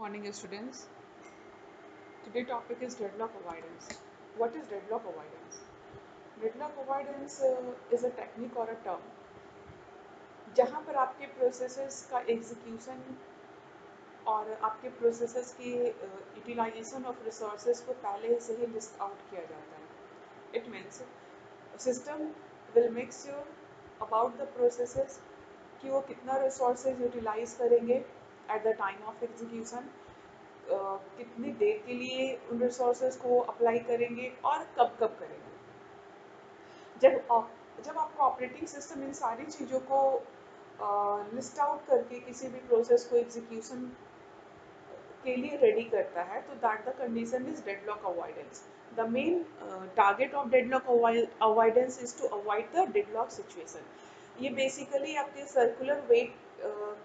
Morning students. Today topic is deadlock avoidance. What is deadlock avoidance? Deadlock avoidance is a technique or a term जहाँ पर आपके processes का execution और आपके processes की utilisation of resources को पहले से ही लिस्ट आउट किया जाता है. It means system will make sure about the processes कि वो कितना रिसोर्सेज यूटिलाइज करेंगे at the time of execution, कितनी देर के लिए उन रिसोर्सेज को अप्लाई करेंगे और कब कब करेंगे. जब आपका ऑपरेटिंग सिस्टम इन सारी चीज़ों को लिस्ट आउट करके किसी भी प्रोसेस को एग्जीक्यूशन के लिए रेडी करता है तो that the condition is deadlock avoidance. The main target of deadlock avoidance is to avoid the deadlock situation. ये बेसिकली आपके सर्कुलर वेट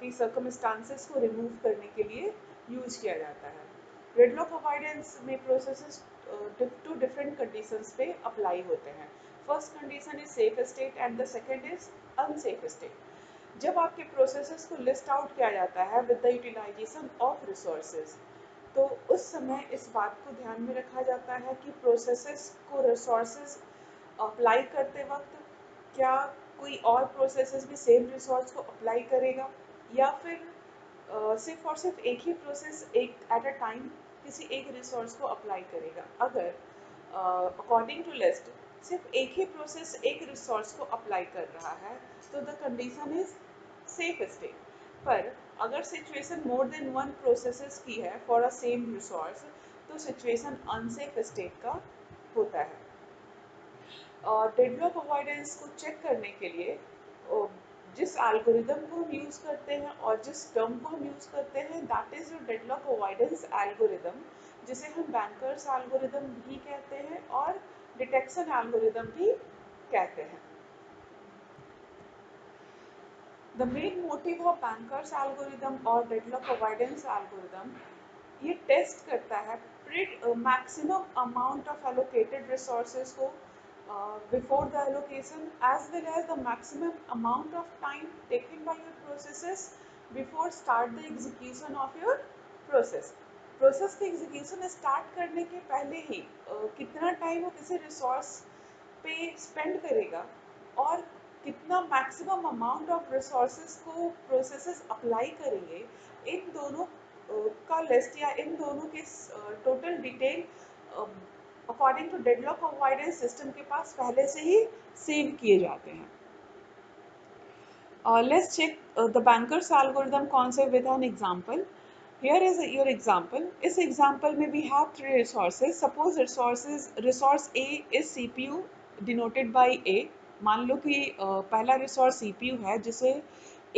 की सर्कमस्टांसेस को रिमूव करने के लिए यूज किया जाता है. डेडलॉक अवॉइडेंस में प्रोसेसेस टू डिफरेंट कंडीशंस पे अप्लाई होते हैं. First condition is safe state and the second is unsafe state. जब आपके प्रोसेसेस को लिस्ट आउट किया जाता है with the utilization of resources तो उस समय इस बात को ध्यान में रखा जाता है कि प्रोसेसेस को रिसोर्सेज अप्लाई करते वक्त क्या कोई और प्रोसेसेस भी सेम रिसोर्स को अप्लाई करेगा या फिर सिर्फ और सिर्फ एक ही प्रोसेस एक एट अ टाइम किसी एक रिसोर्स को अप्लाई करेगा. अगर अकॉर्डिंग टू लिस्ट सिर्फ एक ही प्रोसेस एक रिसोर्स को अप्लाई कर रहा है तो the condition is safe state. पर अगर situation more than one processes की है फॉर अ सेम रिसोर्स तो सिचुएशन अनसेफ स्टेट का होता है. डेडलॉक अवॉइडेंस को चेक करने के लिए जिस एल्गोरिदम को हम यूज़ करते हैं और जिस टर्म को हम यूज़ करते हैं that is your deadlock avoidance algorithm, जिसे हम बैंकर्स एल्गोरिदम भी कहते हैं और डिटेक्शन एल्गोरिदम भी कहते हैं. The main motive of Banker's algorithm और deadlock avoidance algorithm ये टेस्ट करता है maximum amount of allocated resources को before the allocation as well as the maximum amount of time taken by your processes before start the execution of your process. Process के execution start करने के पहले ही कितना time वो किसी resource पे spend करेगा और कितना मैक्सिमम अमाउंट ऑफ रिसोर्सेज को प्रोसेसेस अप्लाई करेंगे, इन दोनों का लिस्ट या इन दोनों के total detail according to deadlock avoidance system के पास पहले से ही सेव किए जाते हैं. Let's check the banker's algorithm concept with an example. Here is your example. इस example में we have three resources. Suppose resource A is CPU denoted by A. मान लो कि पहला रिसोर्स CPU है जिसे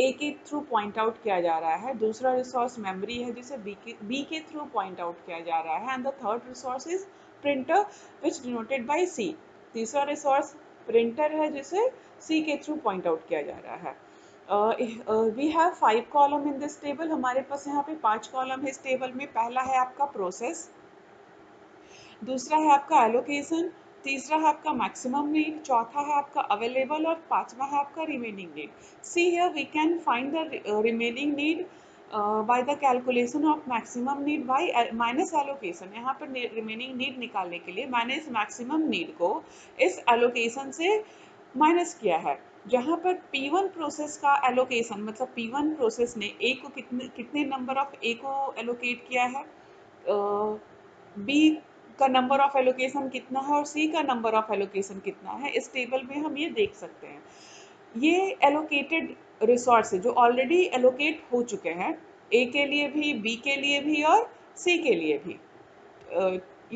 A के थ्रू पॉइंट आउट किया जा रहा है, दूसरा रिसोर्स मेमोरी है जिसे B के थ्रू पॉइंट आउट किया जा रहा है and the third resource is printer which denoted by C. तीसरा रिसोर्स प्रिंटर है जिसे C के थ्रू पॉइंट आउट किया जा रहा है. We have 5 column in this table. हमारे पास यहाँ पे 5 कॉलम है इस टेबल में. पहला है आपका प्रोसेस, दूसरा है आपका एलोकेशन, तीसरा है आपका मैक्सिमम नीड, चौथा है आपका अवेलेबल और पांचवा है आपका remaining need. See here we can find the remaining need by the calculation of maximum need by minus allocation. यहाँ पर रिमेनिंग नीड निकालने के लिए मैंने इस मैक्सिमम नीड को इस एलोकेशन से माइनस किया है. जहाँ पर P1 प्रोसेस का एलोकेशन मतलब P1 प्रोसेस ने A को कितने नंबर ऑफ A को एलोकेट किया है, B का नंबर ऑफ एलोकेशन कितना है और C का नंबर ऑफ एलोकेशन कितना है, इस टेबल में हम ये देख सकते हैं. ये एलोकेटेड रिसोर्स है जो ऑलरेडी एलोकेट हो चुके हैं, A के लिए भी, B के लिए भी और C के लिए भी.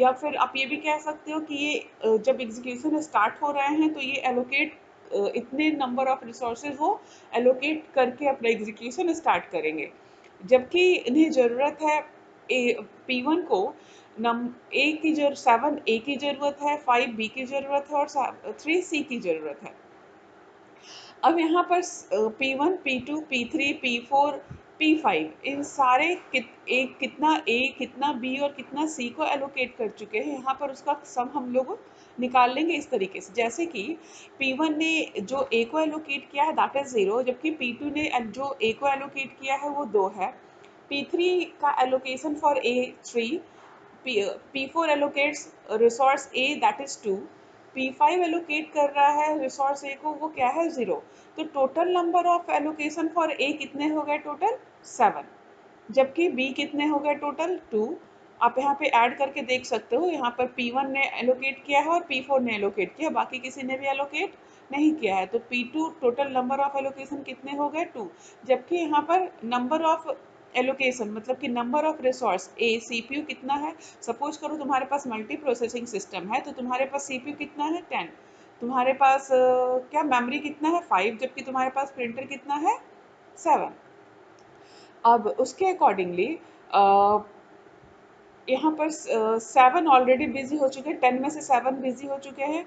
या फिर आप ये भी कह सकते हो कि ये जब एग्जीक्यूशन स्टार्ट हो रहे हैं तो ये एलोकेट इतने नंबर ऑफ रिसोर्सेज वो एलोकेट करके अपना एग्जीक्यूशन स्टार्ट करेंगे, जबकि इन्हें ज़रूरत है P1 को A की 7 A की ज़रूरत है, 5 B की ज़रूरत है और 3 C की ज़रूरत है. अब यहाँ पर P1, P2, P3, P4, P5 इन सारे कितना A, कितना B और कितना C को एलोकेट कर चुके हैं. यहाँ पर उसका सम हम लोग निकाल लेंगे इस तरीके से, जैसे कि P1 ने जो A को एलोकेट किया है दैट इज 0, जबकि P2 ने जो A को एलोकेट किया है वो 2 है. P3 का allocation for A 3, P4 allocates resource A that is 2, P5 allocate कर रहा है resource A को, वो क्या है 0। तो total number of allocation for A कितने हो गए टोटल 7, जबकि B कितने हो गए टोटल 2। आप यहाँ पे ऐड करके देख सकते हो, यहाँ पर P1 ने एलोकेट किया है और P4 ने एलोकेट किया, बाकी किसी ने भी एलोकेट नहीं किया है। तो P2 total number of allocation कितने हो गए 2, जबकि यहाँ पर नंबर ऑफ एलोकेशन मतलब कि number of resource A CPU कितना है। सपोज करो तुम्हारे पास मल्टी प्रोसेसिंग सिस्टम है, तो तुम्हारे पास सीपीयू कितना है 10, तुम्हारे पास क्या मेमोरी कितना है 5, जबकि तुम्हारे पास प्रिंटर कितना है 7। अब उसके अकॉर्डिंगली यहाँ पर 7 ऑलरेडी बिजी हो चुके हैं, 10 में से 7 बिजी हो चुके हैं,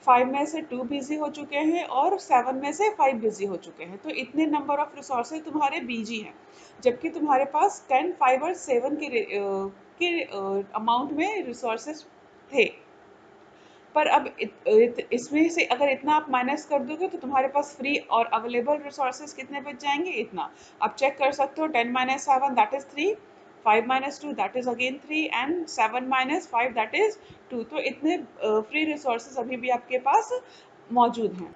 5 में से 2 बिजी हो चुके हैं और 7 में से 5 बिजी हो चुके हैं। तो इतने नंबर ऑफ रिसोर्सेज तुम्हारे बिजी हैं, जबकि तुम्हारे पास 10, 5 और 7 के अमाउंट में रिसोर्सेज थे। पर अब इसमें से अगर इतना आप माइनस कर दोगे तो तुम्हारे पास फ्री और अवेलेबल रिसोर्सेज कितने बच जाएंगे, इतना। आप चेक कर सकते हो, 10 minus 7 that is 3, 5 minus 2 that is again 3 and 7 minus 5 that is 2। तो इतने फ्री रिसोर्सेज अभी भी आपके पास मौजूद हैं।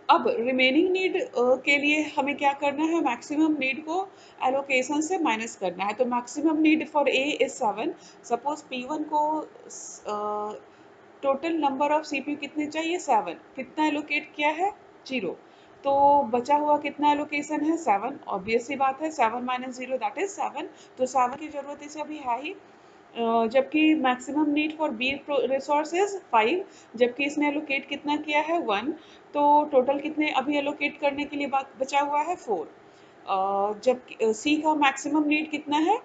अब रिमेनिंग नीड के लिए हमें क्या करना है, मैक्सिमम नीड को एलोकेशन से माइनस करना है। तो maximum need for a is 7। Suppose P1 को टोटल नंबर ऑफ सीपीयू कितने चाहिए 7, कितना एलोकेट किया है 0, तो बचा हुआ कितना एलोकेशन है 7। ऑब्वियस सी बात है 7 माइनस 0 दैट इज 7, तो 7 की जरूरत इसे अभी है ही। जबकि maximum need for B resource is 5, जबकि इसने एलोकेट कितना किया है 1, तो टोटल कितने अभी एलोकेट करने के लिए बचा हुआ है 4। जबकि सी का मैक्सिमम नीड कितना है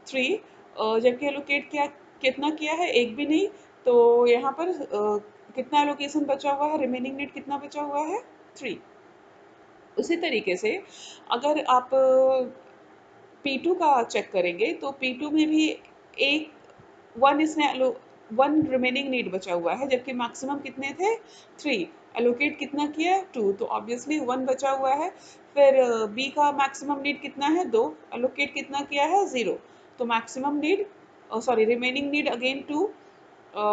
3, जबकि एलोकेट किया कितना किया है एक भी नहीं, तो यहाँ पर कितना एलोकेशन बचा हुआ है, रिमेनिंग नीड कितना बचा हुआ है 3। उसी तरीके से अगर आप P2 का चेक करेंगे तो P2 में भी एक 1 इसने 1 रिमेनिंग नीड बचा हुआ है, जबकि मैक्सिमम कितने थे 3, एलोकेट कितना किया 2, तो ऑब्वियसली 1 बचा हुआ है। फिर B का मैक्सिमम नीड कितना है 2, एलोकेट कितना किया है 0, तो maximum need sorry remaining need again 2,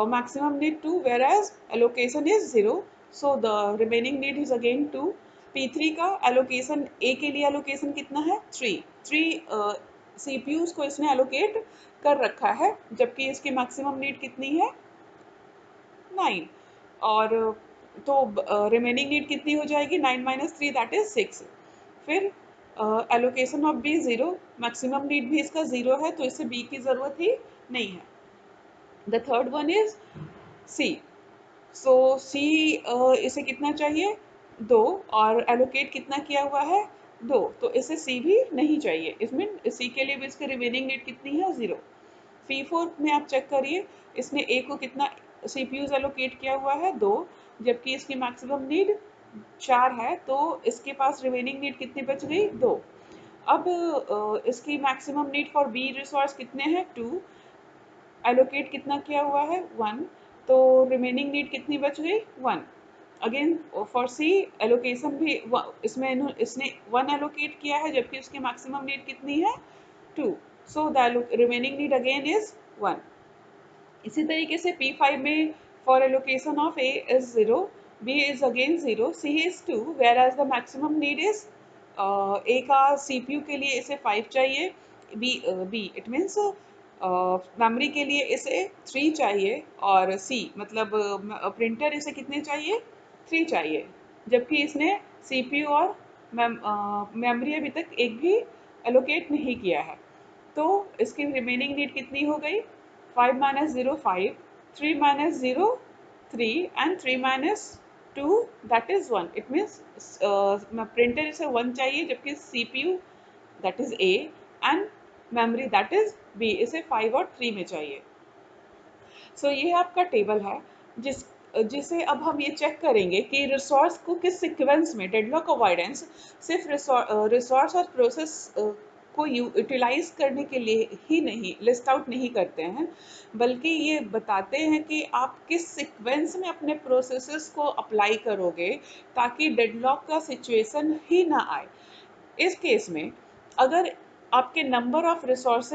maximum need 2 whereas allocation is 0, so the remaining need is again 2। P3 का allocation A के लिए allocation कितना है 3 CPUs को इसने allocate कर रखा है, जबकि इसकी maximum need कितनी है 9, और तो remaining need कितनी हो जाएगी 9 minus 3 that is 6। फिर allocation of B 0, maximum need भी इसका 0 है, तो इसे B की ज़रूरत ही नहीं है। The third one is C। सो सी इसे कितना चाहिए 2, और एलोकेट कितना किया हुआ है 2, तो इसे सी भी नहीं चाहिए, इसमें सी के लिए भी इसकी रिमेनिंग नीड कितनी है 0। P4 में आप चेक करिए, इसने ए को कितना सीपीयूज एलोकेट किया हुआ है 2, जबकि इसकी मैक्सिमम नीड 4 है, तो इसके पास रिमेनिंग नीड कितनी बच गई 2। अब इसकी maximum need for B resource कितने हैं 2, एलोकेट कितना किया हुआ है 1, तो रिमेनिंग नीड कितनी बच गई 1। अगेन फॉर सी एलोकेशन भी इसमें इसने 1 एलोकेट किया है, जबकि उसकी मैक्सिमम नीड कितनी है 2, so the remaining need again is 1। इसी तरीके से P5 में for allocation of A is 0, B is again 0, C is 2 whereas the maximum need is A का CPU के लिए इसे 5 चाहिए, B इट मीन्स मेमोरी के लिए इसे 3 चाहिए, और C मतलब प्रिंटर इसे कितने चाहिए 3 चाहिए, जबकि इसने CPU और मेमोरी अभी तक एक भी एलोकेट नहीं किया है। तो इसकी रिमेनिंग नीड कितनी हो गई 5 minus 0 5, 3 minus 0 3 and 3 minus 2 that is 1। It means printer इसे 1 चाहिए, जबकि CPU that is A and memory that is B इसे 5 और 3 में चाहिए। सो ये आपका टेबल है जिसे अब हम ये चेक करेंगे कि रिसोर्स को किस सीक्वेंस में डेडलॉक अवॉइडेंस सिर्फ रिसोर्स और प्रोसेस को यूटिलाइज करने के लिए ही नहीं लिस्ट आउट नहीं करते हैं, बल्कि ये बताते हैं कि आप किस सीक्वेंस में अपने प्रोसेसेस को अप्लाई करोगे ताकि डेडलॉक का सिचुएशन ही ना आए। इस केस में अगर आपके नंबर ऑफ रिसोर्सेज